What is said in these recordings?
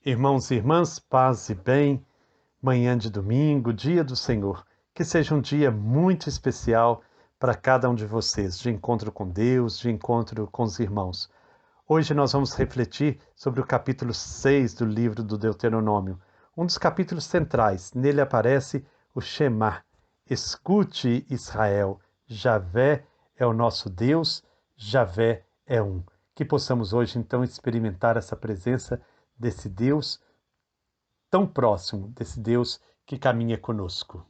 Irmãos e irmãs, paz e bem, manhã de domingo, dia do Senhor. Que seja um dia muito especial para cada um de vocês, de encontro com Deus, de encontro com os irmãos. Hoje nós vamos refletir sobre o capítulo 6 do livro do Deuteronômio, um dos capítulos centrais. Nele aparece o Shema. Escute, Israel, Javé é o nosso Deus, Javé é um. Que possamos hoje então experimentar essa presença desse Deus tão próximo, desse Deus que caminha conosco.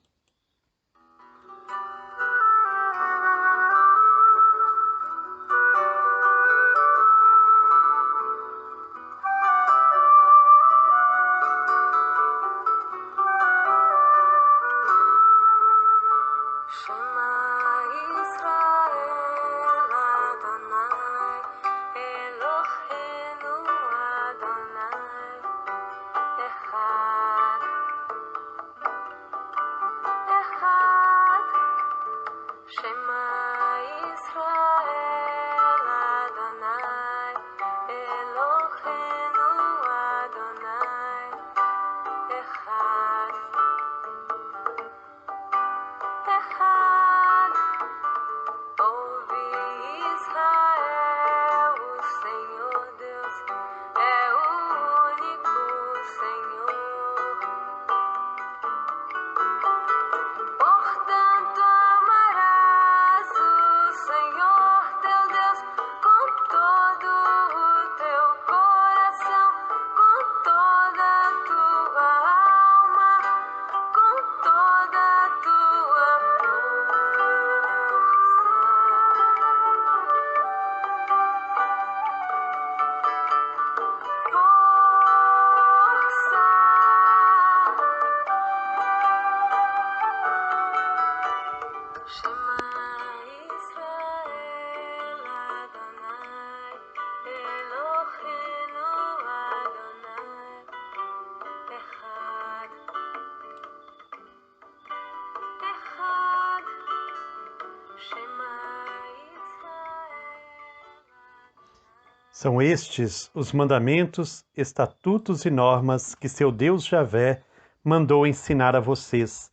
São estes os mandamentos, estatutos e normas que seu Deus Javé mandou ensinar a vocês,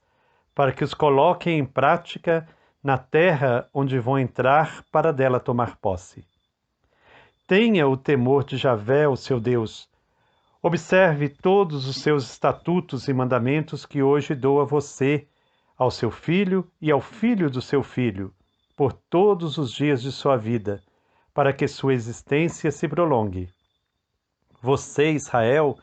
para que os coloquem em prática na terra onde vão entrar para dela tomar posse. Tenha o temor de Javé, o seu Deus. Observe todos os seus estatutos e mandamentos que hoje dou a você, ao seu filho e ao filho do seu filho, por todos os dias de sua vida, para que sua existência se prolongue. Você, Israel,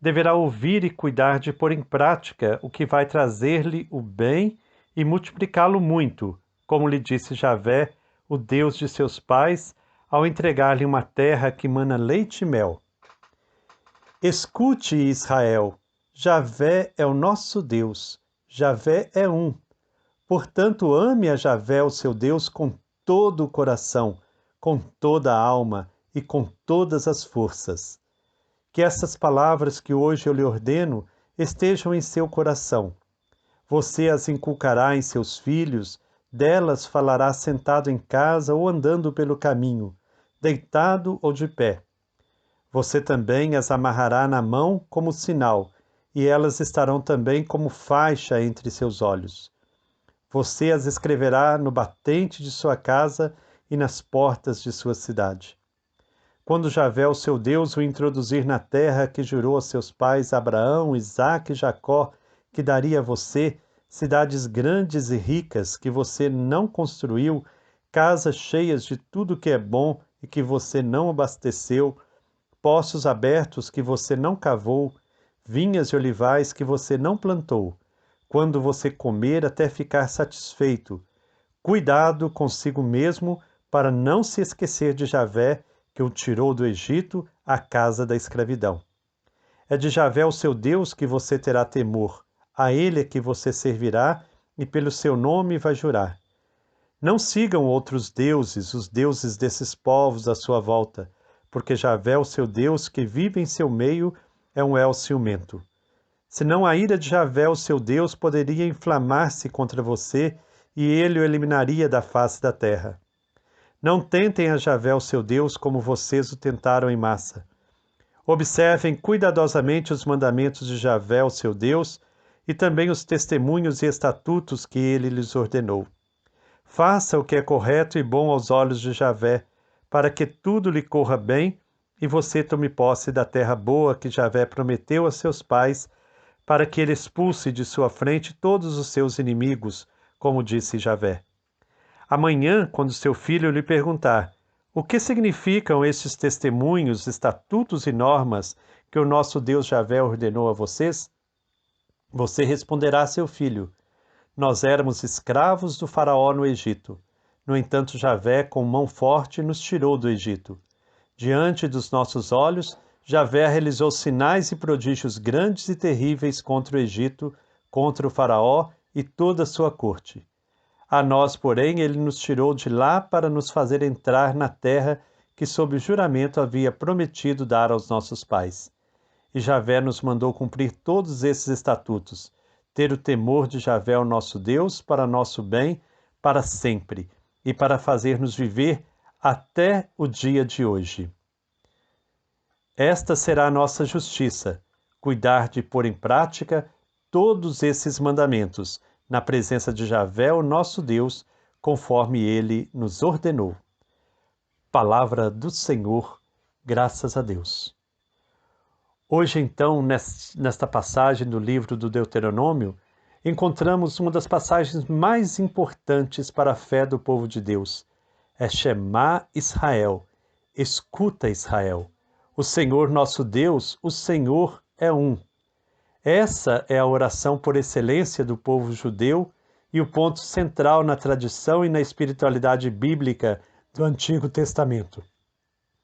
deverá ouvir e cuidar de pôr em prática o que vai trazer-lhe o bem e multiplicá-lo muito, como lhe disse Javé, o Deus de seus pais, ao entregar-lhe uma terra que mana leite e mel. Escute, Israel, Javé é o nosso Deus, Javé é um. Portanto, ame a Javé, o seu Deus, com todo o coração, com toda a alma e com todas as forças. Que essas palavras que hoje eu lhe ordeno estejam em seu coração. Você as inculcará em seus filhos, delas falará sentado em casa ou andando pelo caminho, deitado ou de pé. Você também as amarrará na mão como sinal, e elas estarão também como faixa entre seus olhos. Você as escreverá no batente de sua casa e nas portas de sua cidade. Quando Javé, o seu Deus, o introduzir na terra que jurou a seus pais Abraão, Isaque e Jacó, que daria a você, cidades grandes e ricas que você não construiu, casas cheias de tudo que é bom e que você não abasteceu, poços abertos que você não cavou, vinhas e olivais que você não plantou, quando você comer até ficar satisfeito. Cuidado consigo mesmo para não se esquecer de Javé, que o tirou do Egito, à casa da escravidão. É de Javé, o seu Deus, que você terá temor, a ele é que você servirá e pelo seu nome vai jurar. Não sigam outros deuses, os deuses desses povos à sua volta, porque Javé, o seu Deus, que vive em seu meio, é um El ciumento. Senão a ira de Javé, o seu Deus, poderia inflamar-se contra você e ele o eliminaria da face da terra. Não tentem a Javé, o seu Deus, como vocês o tentaram em massa. Observem cuidadosamente os mandamentos de Javé, o seu Deus, e também os testemunhos e estatutos que ele lhes ordenou. Faça o que é correto e bom aos olhos de Javé, para que tudo lhe corra bem e você tome posse da terra boa que Javé prometeu a seus pais, para que ele expulse de sua frente todos os seus inimigos, como disse Javé. Amanhã, quando seu filho lhe perguntar: o que significam estes testemunhos, estatutos e normas que o nosso Deus Javé ordenou a vocês? Você responderá a seu filho: nós éramos escravos do faraó no Egito. No entanto, Javé, com mão forte, nos tirou do Egito. Diante dos nossos olhos, Javé realizou sinais e prodígios grandes e terríveis contra o Egito, contra o faraó e toda a sua corte. A nós, porém, ele nos tirou de lá para nos fazer entrar na terra que, sob juramento, havia prometido dar aos nossos pais. E Javé nos mandou cumprir todos esses estatutos, ter o temor de Javé, o nosso Deus, para nosso bem, para sempre, e para fazer-nos viver até o dia de hoje. Esta será a nossa justiça, cuidar de pôr em prática todos esses mandamentos, na presença de Javé, o nosso Deus, conforme ele nos ordenou. Palavra do Senhor, graças a Deus. Hoje, então, nesta passagem do livro do Deuteronômio, encontramos uma das passagens mais importantes para a fé do povo de Deus. É Shema Israel, escuta Israel. O Senhor nosso Deus, o Senhor é um. Essa é a oração por excelência do povo judeu e o ponto central na tradição e na espiritualidade bíblica do Antigo Testamento.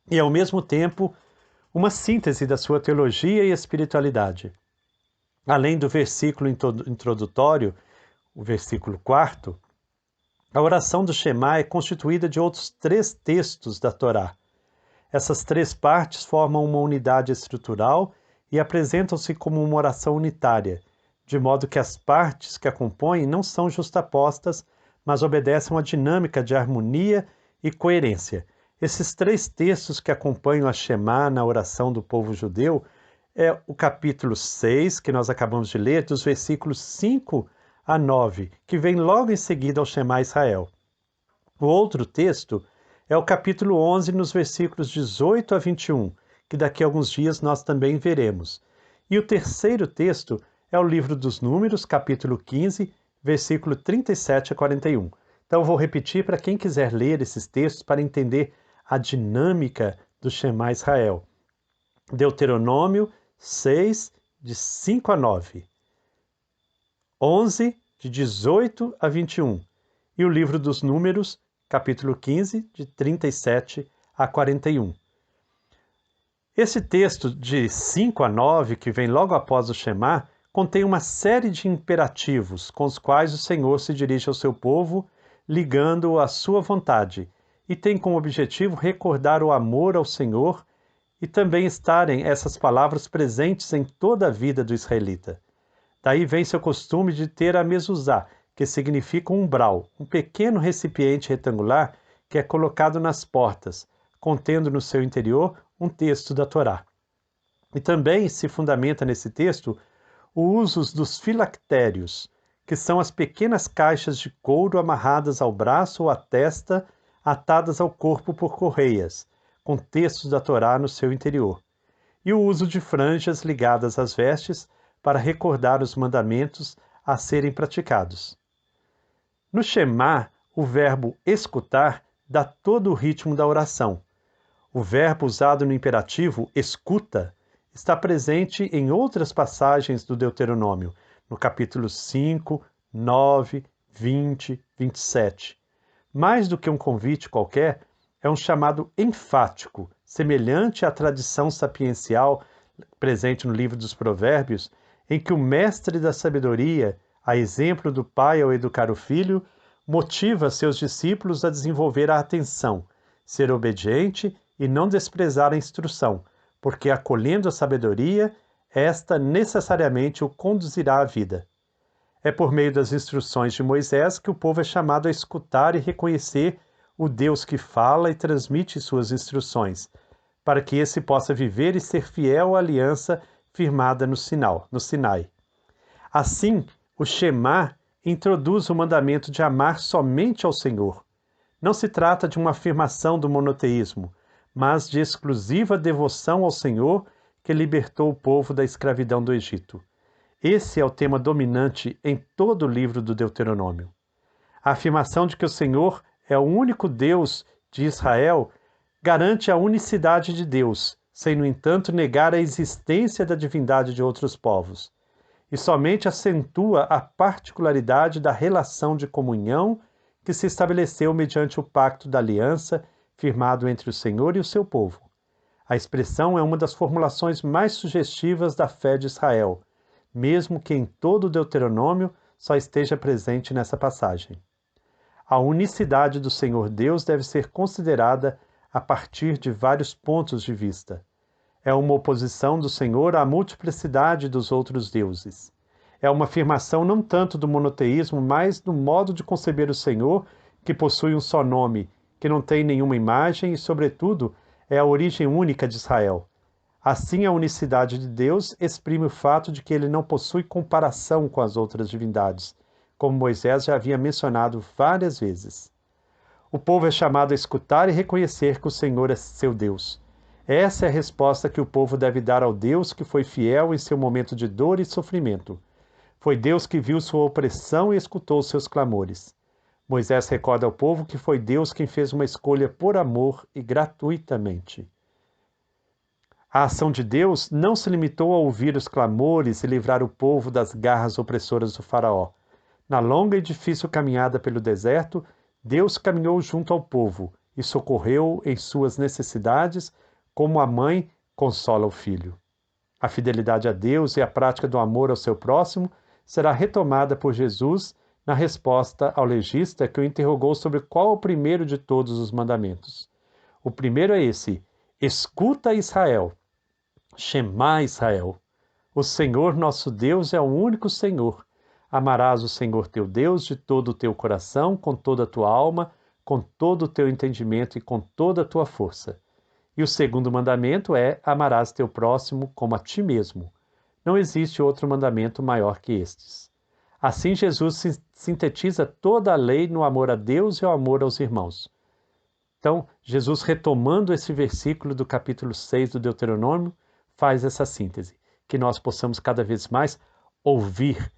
E, ao mesmo tempo, uma síntese da sua teologia e espiritualidade. Além do versículo introdutório, o versículo 4, a oração do Shema é constituída de outros 3 textos da Torá. Essas 3 partes formam uma unidade estrutural e apresentam-se como uma oração unitária, de modo que as partes que a compõem não são justapostas, mas obedecem a uma dinâmica de harmonia e coerência. Esses 3 textos que acompanham a Shema na oração do povo judeu é o capítulo 6, que nós acabamos de ler, dos versículos 5 a 9, que vem logo em seguida ao Shema Israel. O outro texto é o capítulo 11, nos versículos 18 a 21, que daqui a alguns dias nós também veremos. E o terceiro texto é o livro dos Números, capítulo 15, versículo 37 a 41. Então eu vou repetir para quem quiser ler esses textos para entender a dinâmica do Shema Israel. Deuteronômio 6, de 5 a 9. 11, de 18 a 21. E o livro dos Números, capítulo 15, de 37 a 41. Esse texto de 5 a 9, que vem logo após o Shema, contém uma série de imperativos com os quais o Senhor se dirige ao seu povo, ligando-o à sua vontade, e tem como objetivo recordar o amor ao Senhor e também estarem essas palavras presentes em toda a vida do israelita. Daí vem seu costume de ter a mezuzá, que significa um umbral, um pequeno recipiente retangular que é colocado nas portas, contendo no seu interior um texto da Torá. E também se fundamenta nesse texto o uso dos filactérios, que são as pequenas caixas de couro amarradas ao braço ou à testa, atadas ao corpo por correias, com textos da Torá no seu interior. E o uso de franjas ligadas às vestes para recordar os mandamentos a serem praticados. No Shema, o verbo escutar dá todo o ritmo da oração. O verbo usado no imperativo, escuta, está presente em outras passagens do Deuteronômio, no capítulo 5, 9, 20, 27. Mais do que um convite qualquer, é um chamado enfático, semelhante à tradição sapiencial presente no livro dos Provérbios, em que o mestre da sabedoria, a exemplo do pai ao educar o filho, motiva seus discípulos a desenvolver a atenção, ser obediente e não desprezar a instrução, porque acolhendo a sabedoria, esta necessariamente o conduzirá à vida. É por meio das instruções de Moisés que o povo é chamado a escutar e reconhecer o Deus que fala e transmite suas instruções, para que esse possa viver e ser fiel à aliança firmada no Sinai. Assim, o Shema introduz o mandamento de amar somente ao Senhor. Não se trata de uma afirmação do monoteísmo, mas de exclusiva devoção ao Senhor que libertou o povo da escravidão do Egito. Esse é o tema dominante em todo o livro do Deuteronômio. A afirmação de que o Senhor é o único Deus de Israel garante a unicidade de Deus, sem, no entanto, negar a existência da divindade de outros povos, e somente acentua a particularidade da relação de comunhão que se estabeleceu mediante o pacto da aliança firmado entre o Senhor e o seu povo. A expressão é uma das formulações mais sugestivas da fé de Israel, mesmo que em todo o Deuteronômio só esteja presente nessa passagem. A unicidade do Senhor Deus deve ser considerada a partir de vários pontos de vista. É uma oposição do Senhor à multiplicidade dos outros deuses. É uma afirmação não tanto do monoteísmo, mas do modo de conceber o Senhor, que possui um só nome, que não tem nenhuma imagem e, sobretudo, é a origem única de Israel. Assim, a unicidade de Deus exprime o fato de que ele não possui comparação com as outras divindades, como Moisés já havia mencionado várias vezes. O povo é chamado a escutar e reconhecer que o Senhor é seu Deus. Essa é a resposta que o povo deve dar ao Deus que foi fiel em seu momento de dor e sofrimento. Foi Deus que viu sua opressão e escutou seus clamores. Moisés recorda ao povo que foi Deus quem fez uma escolha por amor e gratuitamente. A ação de Deus não se limitou a ouvir os clamores e livrar o povo das garras opressoras do faraó. Na longa e difícil caminhada pelo deserto, Deus caminhou junto ao povo e socorreu em suas necessidades, como a mãe consola o filho. A fidelidade a Deus e a prática do amor ao seu próximo será retomada por Jesus na resposta ao legista que o interrogou sobre qual o primeiro de todos os mandamentos. O primeiro é esse: escuta, Israel. Shema, Israel. O Senhor nosso Deus é o único Senhor. Amarás o Senhor teu Deus de todo o teu coração, com toda a tua alma, com todo o teu entendimento e com toda a tua força. E o segundo mandamento é: amarás teu próximo como a ti mesmo. Não existe outro mandamento maior que estes. Assim, Jesus sintetiza toda a lei no amor a Deus e ao amor aos irmãos. Então, Jesus, retomando esse versículo do capítulo 6 do Deuteronômio, faz essa síntese, que nós possamos cada vez mais ouvir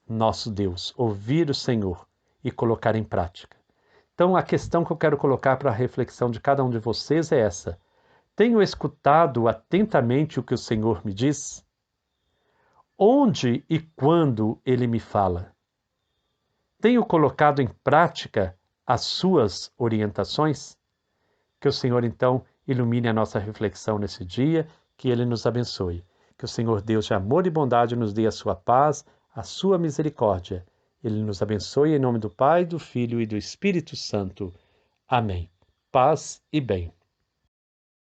nosso Deus, ouvir o Senhor e colocar em prática. Então, a questão que eu quero colocar para a reflexão de cada um de vocês é essa: tenho escutado atentamente o que o Senhor me diz? Onde e quando Ele me fala? Tenho colocado em prática as suas orientações? Que o Senhor, então, ilumine a nossa reflexão nesse dia, que Ele nos abençoe. Que o Senhor Deus de amor e bondade nos dê a sua paz, a sua misericórdia. Ele nos abençoe em nome do Pai, do Filho e do Espírito Santo. Amém. Paz e bem.